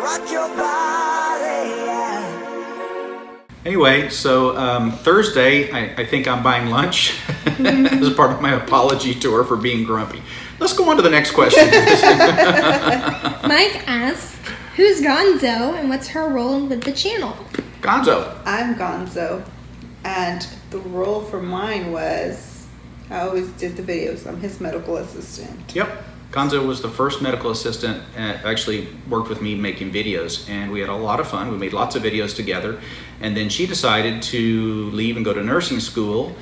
rock your body, yeah. Anyway, so Thursday, I think I'm buying lunch as part of my apology to her for being grumpy. Let's go on to the next question. Mike asks, who's Gonzo and what's her role with the channel? Gonzo. I'm Gonzo, and the role for mine was I always did the videos. I'm his medical assistant. Yep. Gonzo was the first medical assistant and actually worked with me making videos, and we had a lot of fun. We made lots of videos together, and then she decided to leave and go to nursing school,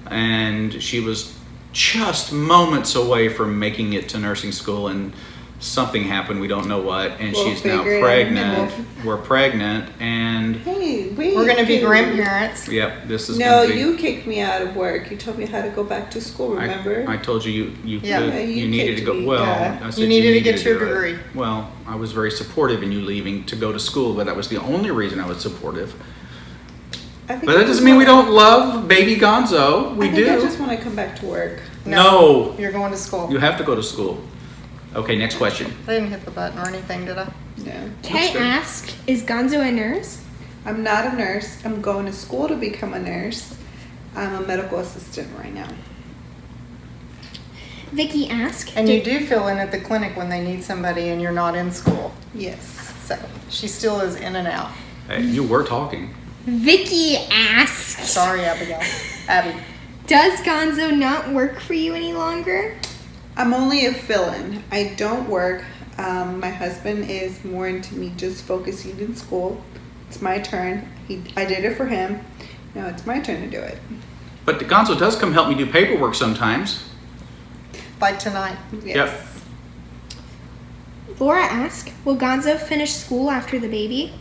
and she was just moments away from making it to nursing school, and something happened, we don't know what, and she's now pregnant. We're pregnant, and Hey, We're going to be grandparents. yep, this is No, gonna be, you kicked me out of work. You told me how to go back to school. Remember? I told you Yeah. you needed to kicked go. me, Well, yeah. I said You needed to get do your it. degree. Well, I was very supportive in you leaving to go to school, but that was the only reason I was supportive. I think But I that doesn't just mean we wanna- don't love baby Gonzo. We I think do. I just want to come back to work. No, You're going to school. you have to go to school. Okay, next question. I didn't hit the button or anything, did I? No, Kay good. asks, is Gonzo a nurse? I'm not a nurse. I'm going to school to become a nurse. I'm a medical assistant right now. Vicky asks, And you do fill in at the clinic when they need somebody and you're not in school. Yes. So she still is in and out. Hey, you were talking. Vicky asks, Sorry, Abigail. Abby. does Gonzo not work for you any longer? I'm only a fill-in. I don't work. My husband is more into me just focusing in school. It's my turn. I did it for him. Now it's my turn to do it. But the Gonzo does come help me do paperwork sometimes. Like tonight. Yes. Laura asks, will Gonzo finish school after the baby?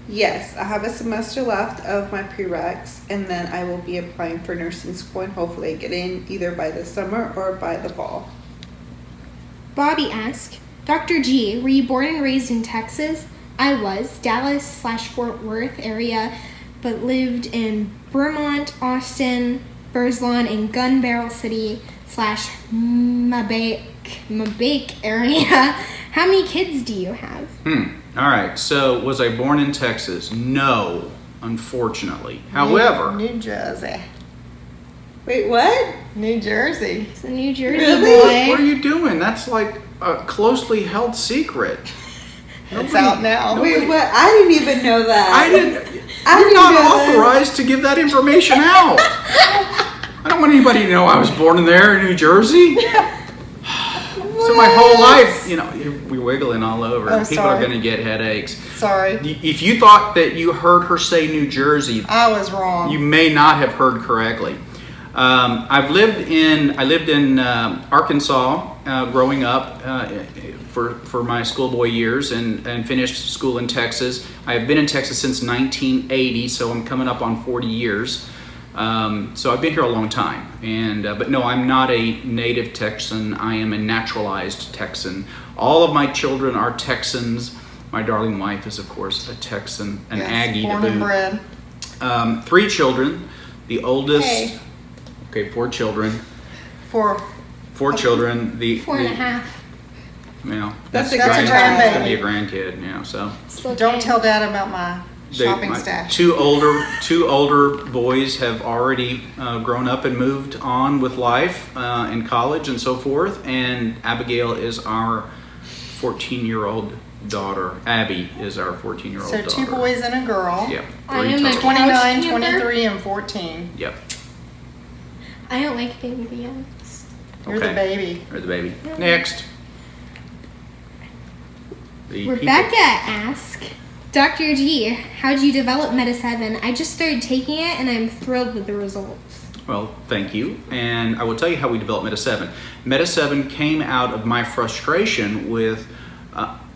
Yes, I have a semester left of my prereqs, and then I will be applying for nursing school and hopefully get in either by the summer or by the fall. Bobby asks, Dr. G, were you born and raised in Texas? I was, Dallas/Fort Worth area, but lived in Vermont, Austin, Burslawn, and Gun Barrel City/Mabake area. How many kids do you have? All right, so was I born in Texas? No, unfortunately. However, New Jersey. Wait, what? New Jersey. It's a New Jersey Really? what are boy. you doing? That's like a closely held secret. It's out now. Wait, what? I didn't even know that. I didn't. I You're didn't not know that. authorized to give that information out. I don't want anybody to know I was born in there in New Jersey. So my whole life, we're wiggling all over. Oh, People are sorry. going to get headaches. Sorry. If you thought that you heard her say New Jersey, I was wrong. you may not have heard correctly. I lived in Arkansas growing up for my schoolboy years and finished school in Texas. I have been in Texas since 1980, so I'm coming up on 40 years. So I've been here a long time, but no, I'm not a native Texan. I am a naturalized Texan. All of my children are Texans. My darling wife is, of course, a Texan, an Yes, Aggie to born and boot. bred. 3 children. The oldest. Hey. Okay, 4 children. For 4 children. The 4.5. That's a That's a It's grandbaby. gonna be a grandkid. So. Don't tell Dad about my shopping My stash. two older boys have already grown up and moved on with life in college and so forth. And Abigail is our 14-year-old daughter. Abby is our 14-year-old So daughter. 2 boys and a girl. Yep. I 3 am a total. 29, Couch camper? 23, and 14. Yep. I don't like baby the youngest. You're the baby. You're the baby. Next. The Rebecca asks, Dr. G, how'd you develop MetaSeven? I just started taking it and I'm thrilled with the results. Well, thank you. And I will tell you how we developed MetaSeven. MetaSeven came out of my frustration with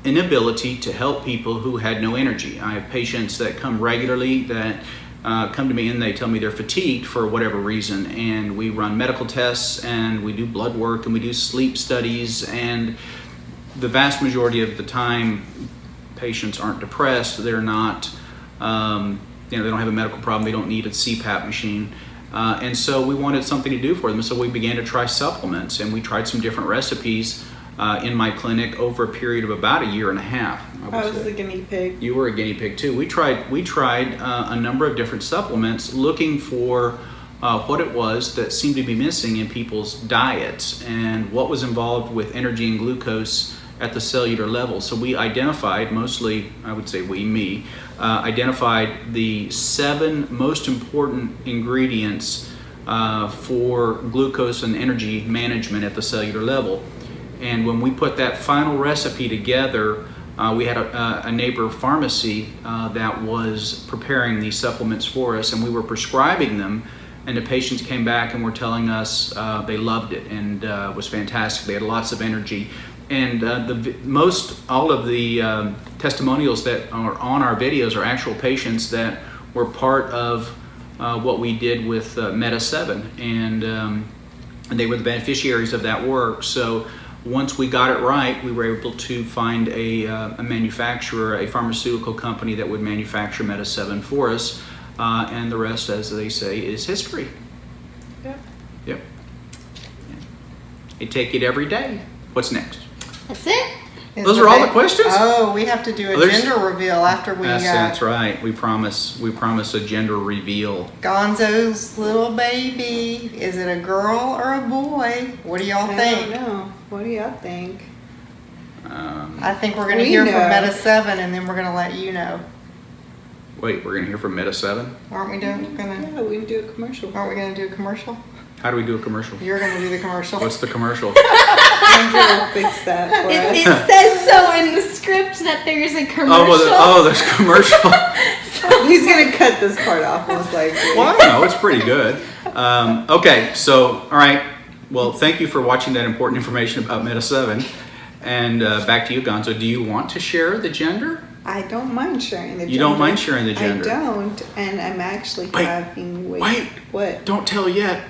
inability to help people who had no energy. I have patients that come regularly that come to me and they tell me they're fatigued for whatever reason. And we run medical tests and we do blood work and we do sleep studies. And the vast majority of the time, patients aren't depressed. They're not, they don't have a medical problem. They don't need a CPAP machine. And so we wanted something to do for them. So we began to try supplements and we tried some different recipes in my clinic over a period of about a year and a half. I was the guinea pig. You were a guinea pig too. We tried a number of different supplements looking for what it was that seemed to be missing in people's diets and what was involved with energy and glucose at the cellular level. So we identified, mostly, I would say me, identified the 7 most important ingredients for glucose and energy management at the cellular level. And when we put that final recipe together, we had a neighbor pharmacy that was preparing these supplements for us, and we were prescribing them, and the patients came back and were telling us they loved it and it was fantastic. They had lots of energy. And all of the testimonials that are on our videos are actual patients that were part of what we did with MetaSeven, and they were the beneficiaries of that work. So once we got it right, we were able to find a manufacturer, a pharmaceutical company that would manufacture MetaSeven for us, and the rest, as they say, is history. Yep. Yep. You take it every day. What's next? That's it. Those are all the questions? Oh, we have to do a gender reveal after we That's right. We promise a gender reveal. Gonzo's little baby. Is it a girl or a boy? What do y'all I think? don't know. What do y'all think? I think we're going to We hear know. from MetaSeven, and then we're going to let you know. Wait, we're gonna hear from MetaSeven? Aren't we going to? Yeah, we can do a commercial. Aren't we going to do a commercial? How do we do a commercial? You're going to do the commercial. What's the commercial? Andrew will fix that for us. It says so in the script that there's a commercial. There's commercial. He's gonna cut this part off, most likely. Well, I don't know. It's pretty good. Okay, so, all right. Well, thank you for watching that important information about MetaSeven. And back to you, Gonzo. Do you want to share the gender? I don't mind sharing the gender. You don't mind sharing the gender? I don't, and I'm actually having... Wait. What? Don't tell yet.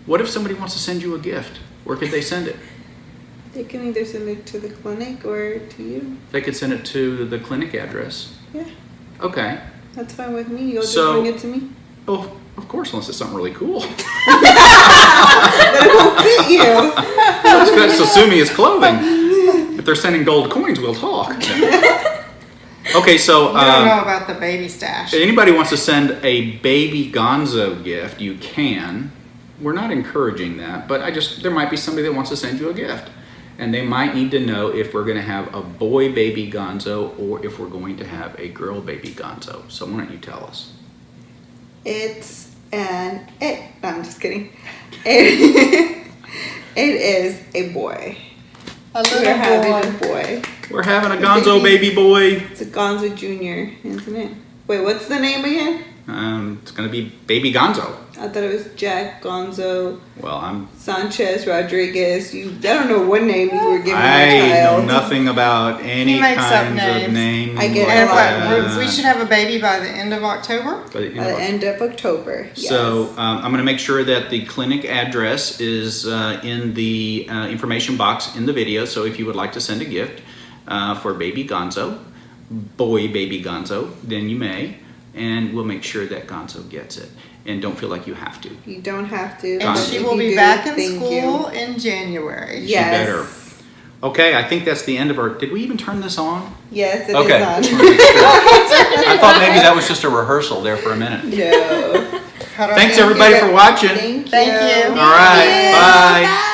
What if somebody wants to send you a gift? Where could they send it? They can either send it to the clinic or to you. They could send it to the clinic address. Yeah, Okay. that's fine with me. You'll So- just bring it to me. Oh, of course, unless it's something really cool. But it won't fit you. That's assuming it's clothing. If they're sending gold coins, we'll talk. Okay, so You don't know about the baby stash. if anybody wants to send a baby Gonzo gift, you can. We're not encouraging that, but there might be somebody that wants to send you a gift. And they might need to know if we're going to have a boy baby Gonzo or if we're going to have a girl baby Gonzo. So why don't you tell us? It's an it. No, I'm just kidding. It is a boy. A We're little having boy. a boy. We're having a Gonzo baby boy. It's a Gonzo Jr., isn't it? Wait, what's the name again? It's going to be baby Gonzo. I thought it was Jack Gonzo Well, Sanchez Rodriguez. I don't know what name you were giving my I child. know nothing about any He makes up kinds of names. names. I get And a lot. what, we should have a baby by the end of October? But, you At know, the end of October. Yes. So I'm going to make sure that the clinic address is in the information box in the video. So if you would like to send a gift for baby Gonzo, boy baby Gonzo, then you may. And we'll make sure that Gonzo gets it. And don't feel like you have to. You don't have to. And but she if will you be do, back in thank school you. in January. Yes. better. Okay, I think that's the end of our... Did we even turn this on? Yes, it Okay. is on. I thought maybe that was just a rehearsal there for a minute. No. How do I Thanks feel? everybody for watching. Thank you. Thank you. All right, bye. Bye.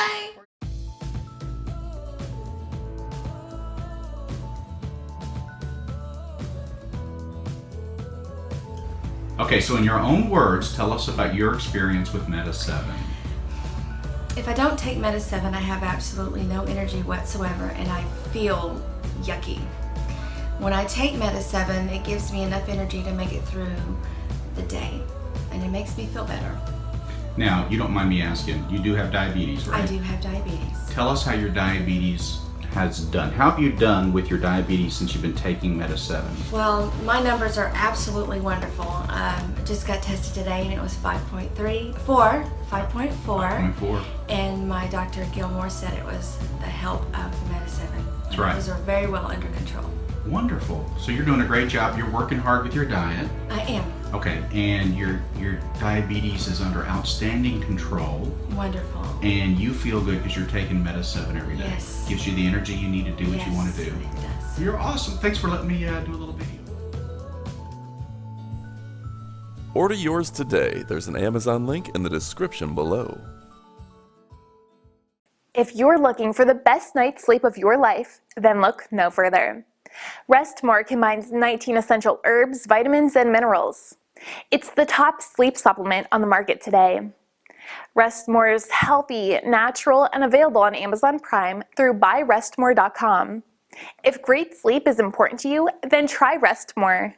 Okay, so in your own words, tell us about your experience with MetaSeven. If I don't take MetaSeven, I have absolutely no energy whatsoever and I feel yucky. When I take MetaSeven, it gives me enough energy to make it through the day and it makes me feel better. Now, you don't mind me asking, you do have diabetes, right? I do have diabetes. Tell us how your diabetes has done. How have you done with your diabetes since you've been taking MetaSeven? Well, my numbers are absolutely wonderful. Just got tested today and it was 5.4. 5.4. And my doctor Gilmore said it was the help of the MetaSeven. That's right. Those are very well under control. Wonderful. So you're doing a great job. You're working hard with your diet. I am. Okay, and your diabetes is under outstanding control. Wonderful. And you feel good because you're taking MetaSeven every day. Yes. Gives you the energy you need to do what you want to do. It does. You're awesome. Thanks for letting me do a little video. Order yours today. There's an Amazon link in the description below. If you're looking for the best night's sleep of your life, then look no further. Rest More combines 19 essential herbs, vitamins, and minerals. It's the top sleep supplement on the market today. Rest More is healthy, natural, and available on Amazon Prime through buyrestmore.com. If great sleep is important to you, then try Rest More.